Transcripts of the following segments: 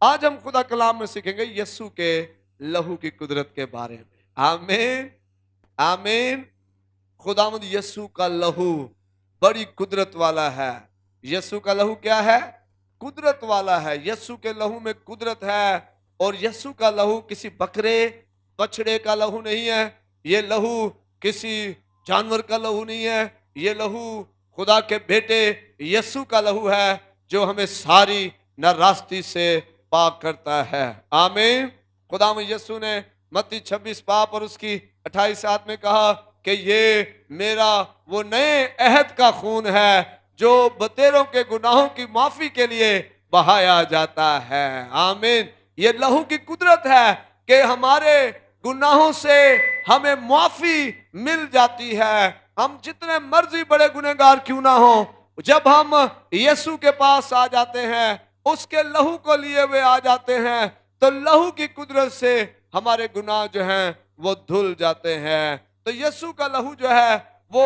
आज हम खुदा कलाम में सीखेंगे यीशु के लहू की कुदरत के बारे में। आमीन आमीन। खुदावंद यीशु का लहू बड़ी कुदरत वाला है। यीशु का लहू क्या है? कुदरत वाला है। यीशु के लहू में कुदरत है। और यीशु का लहू किसी बकरे बछड़े का लहू नहीं है। ये लहू किसी जानवर का लहू नहीं है। ये लहू खुदा के बेटे यीशु का लहू है, जो हमें सारी नारास्ती से पाक करता है। आमीन। खुदा में यीशु ने मत्ती 26 पाप और उसकी 28 आयत में कहा कि ये मेरा वो नए अहद का खून है, जो बतेरों के गुनाहों की माफी के लिए बहाया जाता है। आमीन। ये लहू की कुदरत है कि हमारे गुनाहों से हमें माफी मिल जाती है। हम जितने मर्जी बड़े गुनहगार क्यों ना हो, जब हम यीशु के पास आ जाते हैं, उसके लहू को लिए हुए आ जाते हैं, तो लहू की कुदरत से हमारे गुनाह जो हैं वो धुल जाते हैं। तो यीशु का लहू जो है वो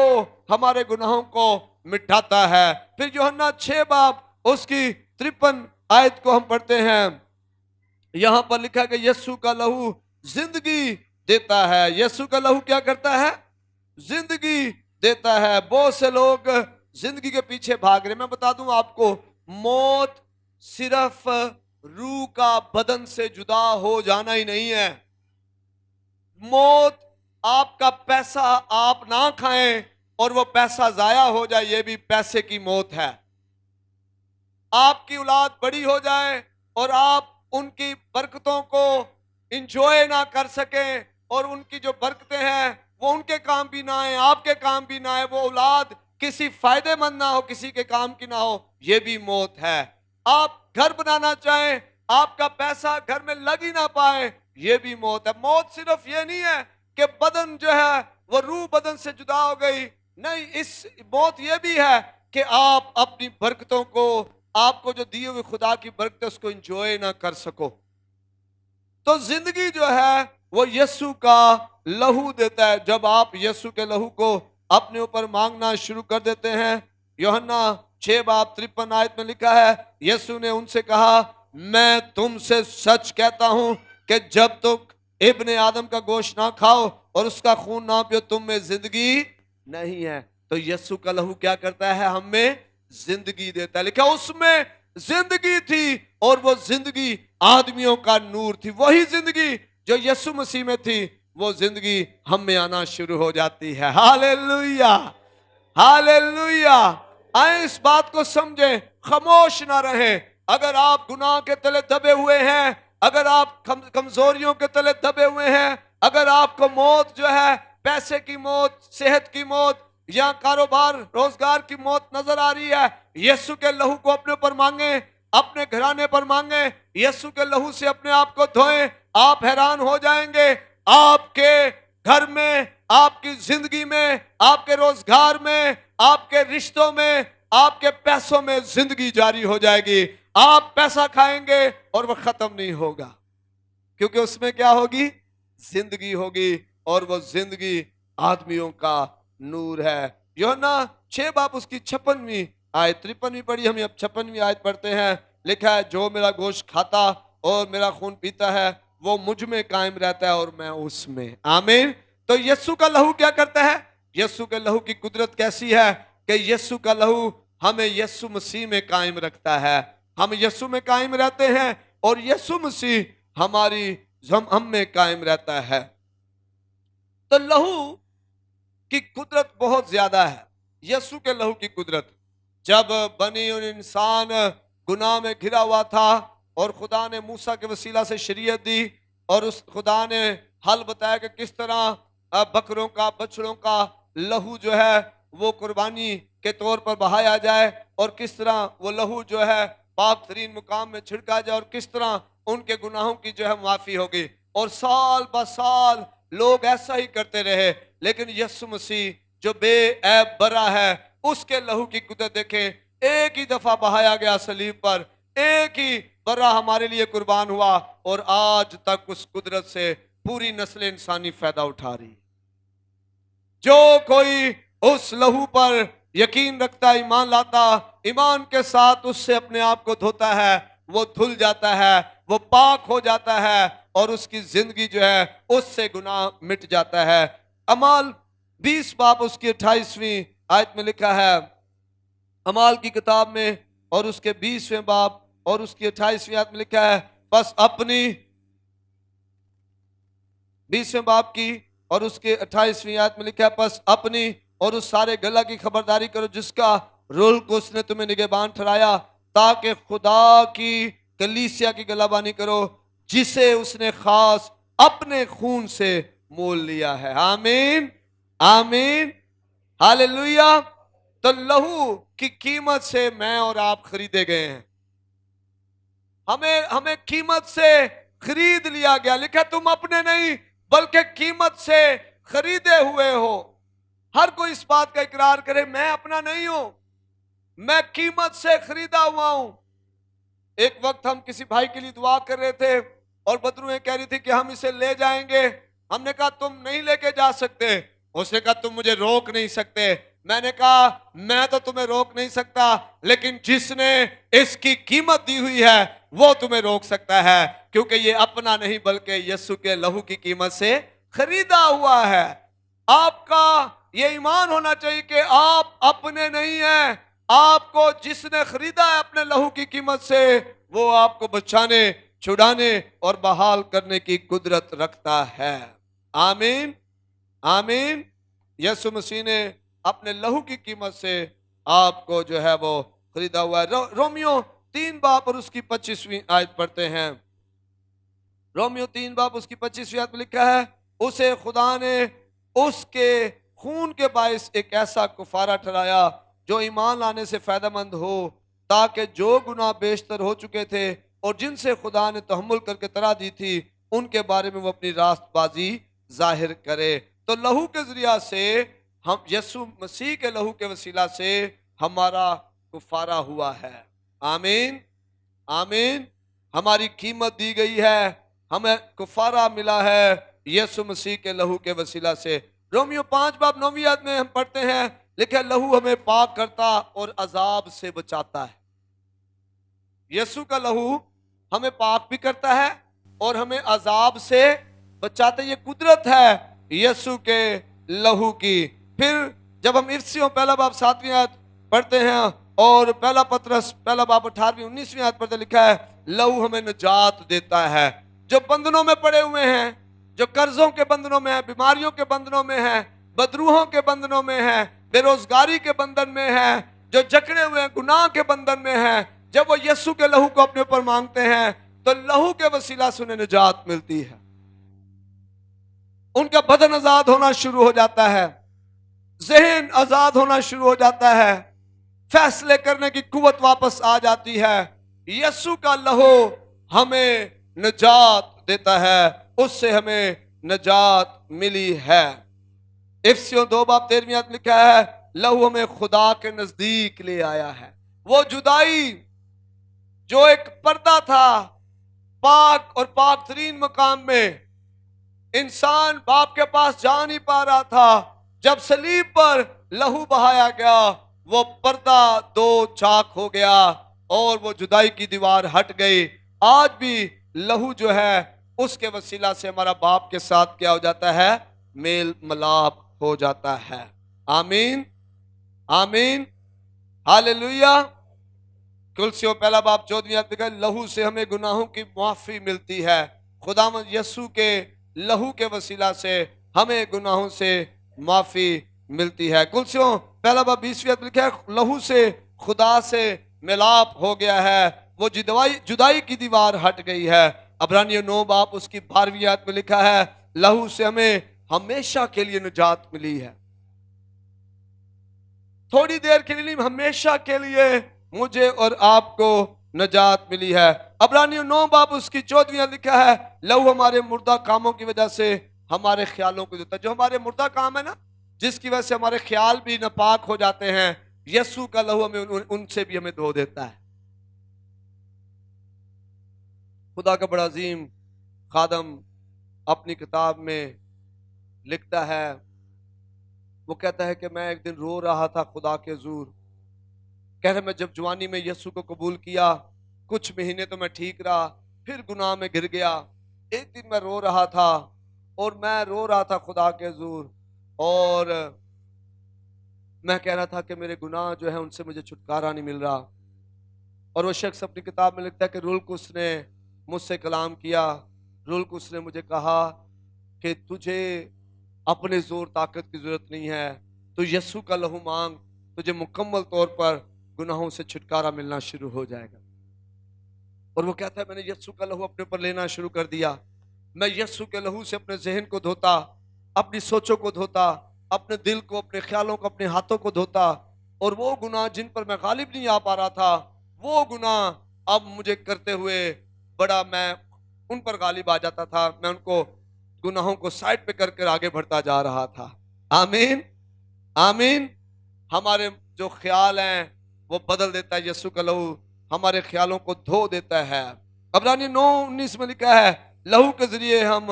हमारे गुनाहों को मिटाता है। फिर यूहन्ना 6 बाब उसकी 53 आयत को हम पढ़ते हैं। यहां पर लिखा कि यीशु का लहू जिंदगी देता है। यीशु का लहू क्या करता है? जिंदगी देता है। बहुत से लोग जिंदगी के पीछे भाग रहे। मैं बता दूं आपको, मौत सिर्फ रूह का बदन से जुदा हो जाना ही नहीं है। मौत आपका पैसा आप ना खाएं और वो पैसा जाया हो जाए, ये भी पैसे की मौत है। आपकी औलाद बड़ी हो जाए और आप उनकी बरकतों को इंजॉय ना कर सकें, और उनकी जो बरकतें हैं वो उनके काम भी ना आए, आपके काम भी ना आए, वो औलाद किसी फायदेमंद ना हो, किसी के काम की ना हो, ये भी मौत है। आप घर बनाना चाहें, आपका पैसा घर में लग ही ना पाए, ये भी मौत है। मौत सिर्फ ये नहीं है कि बदन जो है वो रूह बदन से जुदा हो गई, नहीं, इस मौत ये भी है कि आप अपनी बरकतों को, आपको जो दिए हुए खुदा की बरकत उसको एंजॉय ना कर सको। तो जिंदगी जो है वो यीशु का लहू देता है। जब आप यीशु के लहू को अपने ऊपर मांगना शुरू कर देते हैं, यूहन्ना 6 बाब 53 आयत में लिखा है, यीशु ने उनसे कहा, मैं तुमसे सच कहता हूं कि जब तक इब्ने आदम का गोश्त ना खाओ और उसका खून ना पियो, तुम में जिंदगी नहीं है। तो यीशु का लहू क्या करता है? हमें जिंदगी देता है। लिखा उसमें जिंदगी थी और वो जिंदगी आदमियों का नूर थी। वही जिंदगी जो यीशु मसीह में थी, वो जिंदगी हम में आना शुरू हो जाती है। Hallelujah hallelujah. आए इस बात को समझें, खामोश ना रहें। अगर आप गुनाह के तले दबे हुए हैं, अगर आप कमजोरियों के तले दबे हुए हैं, अगर आपको मौत जो है, पैसे की मौत, सेहत की मौत या कारोबार रोजगार की मौत नजर आ रही है, यीशु के लहू को अपने ऊपर मांगे, अपने घराने पर मांगे, यीशु के लहू से अपने आप को धोएं। आप हैरान हो जाएंगे, आपके घर में, आपकी जिंदगी में, आपके रोजगार में, आपके रिश्तों में, आपके पैसों में जिंदगी जारी हो जाएगी। आप पैसा खाएंगे और वह खत्म नहीं होगा, क्योंकि उसमें क्या होगी? जिंदगी होगी, और वो जिंदगी आदमियों का नूर है। यूहन्ना 6 बाब उसकी 56वीं आयत 53वीं पढ़ी, हम अब 56वीं आयत पढ़ते हैं। लिखा है, जो मेरा गोश्त खाता और मेरा खून पीता है वो मुझ में कायम रहता है और मैं उसमें। आमीन। तो यीशु का लहू क्या करता है? यीशु के लहू की कुदरत कैसी है कि यीशु का लहू हमें यीशु मसीह में कायम रखता है। हम यीशु में कायम रहते हैं और यीशु मसीह हम में कायम रहता है। तो लहू की कुदरत बहुत ज्यादा है। यीशु के लहू की कुदरत, जब बनी और इंसान गुनाह में घिरा हुआ था और खुदा ने मूसा के वसीला से शरीयत दी, और उस खुदा ने हल बताया कि किस तरह बकरों का, बछड़ों का लहू जो है वो कुर्बानी के तौर पर बहाया जाए, और किस तरह वो लहू जो है पाक तरीन मुकाम में छिड़का जाए, और किस तरह उनके गुनाहों की जो है माफी होगी। और साल ब साल लोग ऐसा ही करते रहे, लेकिन यीशु मसीह जो बेऐब बरा है, उसके लहू की कुदरत देखें। एक ही दफा बहाया गया सलीब पर, एक ही बरा हमारे लिए कुर्बान हुआ, और आज तक उस कुदरत से पूरी नस्ल इंसानी फायदा उठा रही। जो कोई उस लहू पर यकीन रखता, ईमान लाता, ईमान के साथ उससे अपने आप को धोता है, वो धुल जाता है, वो पाक हो जाता है और उसकी जिंदगी जो है उससे गुनाह मिट जाता है। अमाल 20 बाब उसकी 28वीं आयत में लिखा है, अमाल की किताब में और उसके 20वें बाब और उसकी 28वीं आयत में लिखा है, बस अपनी 20वें बाब की और उसके 28वीं आयत में लिखा है, बस अपनी और उस सारे गला की खबरदारी करो जिसका रुल को उसने तुम्हें निगहबान ठहराया, ताकि खुदा की कलीसिया की गलाबानी करो जिसे उसने खास अपने खून से मोल लिया है। आमीन, आमीन, हालेलुया। तो लहू की कीमत से मैं और आप खरीदे गए हैं। हमें हमें कीमत से खरीद लिया गया। लिखा तुम अपने नहीं बल्कि कीमत से खरीदे हुए हो। हर कोई इस बात का इकरार करे, मैं अपना नहीं हूं, मैं कीमत से खरीदा हुआ हूं। एक वक्त हम किसी भाई के लिए दुआ कर रहे थे और बदरुएं कह रही थी कि हम इसे ले जाएंगे। हमने कहा तुम नहीं लेके जा सकते। उसने कहा तुम मुझे रोक नहीं सकते। मैंने कहा मैं तो तुम्हें रोक नहीं सकता, लेकिन जिसने इसकी कीमत दी हुई है वो तुम्हें रोक सकता है, क्योंकि ये अपना नहीं बल्कि यीशु के लहू की कीमत से खरीदा हुआ है। आपका ये ईमान होना चाहिए कि आप अपने नहीं हैं, आपको जिसने खरीदा है अपने लहू की कीमत से, वो आपको बचाने, छुड़ाने और बहाल करने की कुदरत रखता है। आमीन, आमीन। यीशु मसीह ने अपने लहू की कीमत से आपको जो है वो खरीदा हुआ है। रोमियो 3 बाब और उसकी 25वीं आयत पढ़ते हैं। रोमियो 3 बाब उसकी 25वीं आयत में लिखा है, उसे खुदा ने उसके खून के बायस एक ऐसा कुफारा ठहराया जो ईमान लाने से फायदेमंद हो, ताकि जो गुनाह बेशतर हो चुके थे और जिनसे खुदा ने तहम्मुल करके तरा दी थी उनके बारे में वो अपनी रास्तबाजी जाहिर करे। तो लहू के जरिया से हम यीशु मसीह के लहू के वसीला से हमारा कुफारा हुआ है। आमीन, आमीन। हमारी कीमत दी गई है, हमें कुफारा मिला है यीशु मसीह के लहू के वसीला से। रोमियो 5 बाब 9वीं आयत में हम पढ़ते हैं, लिखा लहू हमें पाक करता और अजाब से बचाता है। यीशु का लहू हमें पाक भी करता है और हमें अजाब से बचाता है। ये कुदरत है यीशु के लहू की। फिर जब हम इफिसियों 1 बाब 7वीं आयत पढ़ते हैं और 1 पतरस 1 बाब 18वीं 19वीं आयत पढ़ते लिखा है, लहू हमें निजात देता है। जो बंधनों में पड़े हुए हैं, जो कर्जों के बंधनों में है, बीमारियों के बंधनों में है, बदरूहों के बंधनों में है, बेरोजगारी के बंधन में है, जो जकड़े हुए हैं गुनाह के बंधन में है, जब वो यीशु के लहू को अपने ऊपर मांगते हैं तो लहू के वसीला से उन्हें निजात मिलती है। उनका बदन आजाद होना शुरू हो जाता है, जहन आजाद होना शुरू हो जाता है, फैसले करने की कुव्वत वापस आ जाती है। यीशु का लहू हमें निजात देता है, उससे हमें निजात मिली है। इफिसियों 2 बाब 13वीं आयत में लिखा है, लहू हमें खुदा के नजदीक ले आया है। वो जुदाई जो एक पर्दा था, पाक और पाक तरीन मकाम में इंसान बाप के पास जा नहीं पा रहा था, जब सलीब पर लहू बहाया गया वो पर्दा 2 चाक हो गया और वो जुदाई की दीवार हट गई। आज भी लहू जो है उसके वसीला से हमारा बाप के साथ क्या हो जाता है, मेल मिलाप हो जाता है। आमीन, आमीन, हालेलुया। कुलसियों 1 बाब 14वीं आयत लिखा है, लहू से हमें गुनाहों की माफी मिलती है। खुदावंद यीशु के लहू के वसीला से हमें गुनाहों से माफी मिलती है। कुलसियों 1 बाब 20वीं आयत लिखा है, लहू से खुदा से मिलाप हो गया है, वो जुदाई की दीवार हट गई है। अब्रानियों 9 बाब उसकी 12वीं आयत में लिखा है, लहू से हमें हमेशा के लिए निजात मिली है। थोड़ी देर के लिए नहीं, हमेशा के लिए मुझे और आपको निजात मिली है। अब्रानियों 9 बाब उसकी 14वीं आयत लिखा है, लहू हमारे मुर्दा कामों की वजह से हमारे ख्यालों को देता है। जो हमारे मुर्दा काम है ना, जिसकी वजह से हमारे ख्याल भी नापाक हो जाते हैं, यीशु का लहू हमें उनसे भी हमें धो देता है। खुदा का बड़ा अजीम खादम अपनी किताब में लिखता है, वो कहता है कि मैं एक दिन रो रहा था खुदा के हुजूर, कह रहे मैं जब जवानी में यीशु को कबूल किया, कुछ महीने तो मैं ठीक रहा, फिर गुनाह में गिर गया। एक दिन मैं रो रहा था और मैं रो रहा था खुदा के हुजूर, और मैं कह रहा था कि मेरे गुनाह जो है उनसे मुझे छुटकारा नहीं मिल रहा। और वो शख्स अपनी किताब में लिखता है कि रुल्कुस ने मुझसे कलाम किया। रुल्कुस ने मुझे कहा कि तुझे अपने जोर ताकत की जरूरत नहीं है, तो यीशु का लहू मांग, तुझे मुकम्मल तौर पर गुनाहों से छुटकारा मिलना शुरू हो जाएगा। और वो कहता है मैंने यीशु का लहू अपने ऊपर लेना शुरू कर दिया। मैं यीशु के लहू से अपने जहन को धोता, अपनी सोचों को धोता, अपने दिल को, अपने ख्यालों को, अपने हाथों को धोता। और वो गुनाह जिन पर मैं गालिब नहीं आ पा रहा था, वो गुनाह अब मुझे करते हुए बड़ा मैं उन पर गालिब आ जाता था। मैं उनको गुनाहों को साइड पे कर आगे बढ़ता जा रहा था। आमीन, आमीन। हमारे जो ख्याल हैं वो बदल देता है यीशु का लहू, हमारे ख्यालों को धो देता है। इब्रानी 9:19 में लिखा है लहू के जरिए हम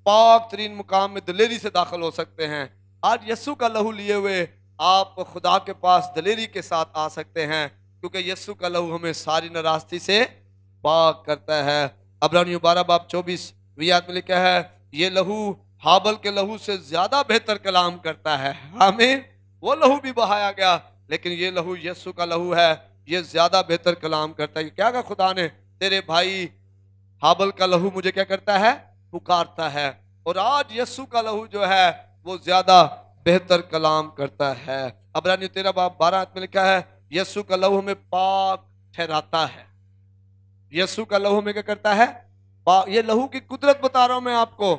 पाक तरीन मुकाम में दिलेरी से दाखिल हो सकते हैं। आज यीशु का लहू लिए हुए आप खुदा के पास दिलेरी के साथ आ सकते हैं, क्योंकि यीशु का लहू हमें सारी नाराजगी से पाक करता है। इब्रानी 12:24 में लिखा है ये लहू हाबल के लहू से ज्यादा बेहतर कलाम करता है। आमीन। वो लहू भी बहाया गया, लेकिन ये लहू यीशु का लहू है, ये ज्यादा बेहतर कलाम करता है। क्या कहा खुदा ने, तेरे भाई हाबल का लहू मुझे क्या करता है, पुकारता है। और आज यीशु का लहू जो है वो ज्यादा बेहतर कलाम करता है। इब्रानी 13:12 में लिखा है यीशु का लहू हमें पाक ठहराता है। यीशु का लहू में क्या करता है, ये लहू की कुदरत बता रहा हूं मैं आपको।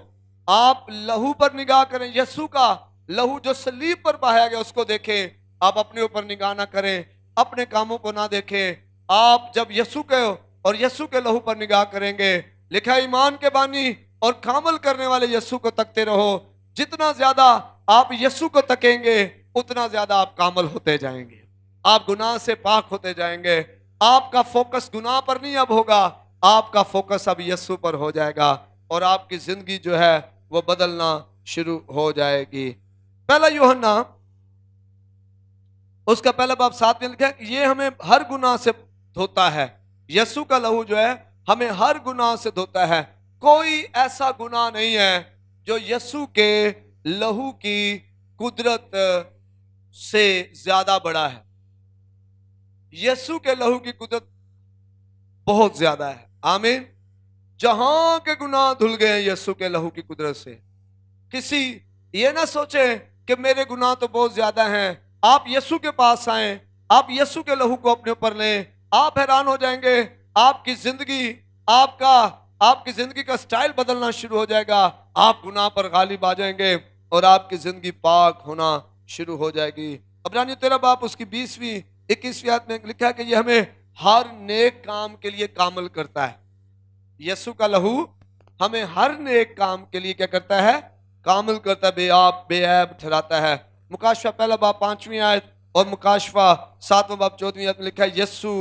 आप लहू पर निगाह करें, यीशु का लहू जो सलीब पर बहाया गया उसको देखें। आप अपने ऊपर निगाह ना करें, अपने कामों को ना देखें। आप जब यीशु के और यीशु के लहू पर निगाह करेंगे, लिखा ईमान के बानी और कामल करने वाले यीशु को तकते रहो। जितना ज्यादा आप यीशु को तकेंगे उतना ज्यादा आप कामल होते जाएंगे, आप गुनाह से पाक होते जाएंगे। आपका फोकस गुनाह पर नहीं अब होगा, आपका फोकस अब यीशु पर हो जाएगा और आपकी जिंदगी जो है वो बदलना शुरू हो जाएगी। पहला यूहन्ना उसका पहला बाब 7 में लिखा है कि ये हमें हर गुनाह से धोता है। यीशु का लहू जो है हमें हर गुनाह से धोता है। कोई ऐसा गुनाह नहीं है जो यीशु के लहू की कुदरत से ज्यादा बड़ा है। यीशु के लहू की कुदरत बहुत ज्यादा है। आमीन। जहां के गुनाह धुल गए यीशु के लहू की कुदरत से। किसी ये ना सोचे कि मेरे गुनाह तो बहुत ज्यादा हैं। आप यीशु के पास आए, आप यीशु के लहू को अपने ऊपर लें, आप हैरान हो जाएंगे। आपकी जिंदगी आपकी जिंदगी का स्टाइल बदलना शुरू हो जाएगा। आप गुनाह पर गालिब आ जाएंगे और आपकी जिंदगी पाक होना शुरू हो जाएगी। इब्रानी 13 उसकी 20-21 आयत में लिखा है कि ये हमें हर नेक काम के लिए कामल करता है। यीशु का लहू हमें हर नेक काम के लिए क्या करता है, कामल करता है, बेऐब ठहराता है। मुकाशवा 1 आयत और मुकाशवा 7 14 में लिखा है यीशु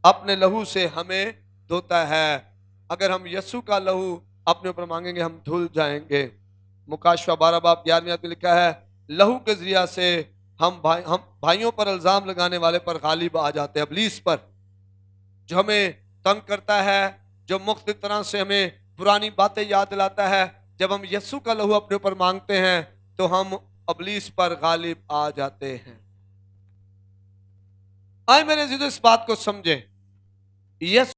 अपने लहू से हमें धोता है। अगर हम यीशु का लहू अपने ऊपर मांगेंगे हम धुल जाएंगे। मुकाशवा 12 में लिखा है लहू के जरिया से हम भाइयों पर इल्जाम लगाने वाले पर गालिब आ जाते हैं, इब्लीस पर, जो हमें तंग करता है, जो मुख्तलिफ तरह से हमें पुरानी बातें याद दिलाता है। जब हम यीशु का लहू अपने ऊपर मांगते हैं तो हम इब्लीस पर गालिब आ जाते हैं। आए मेरे अज़ीज़ों इस बात को समझें, यीशु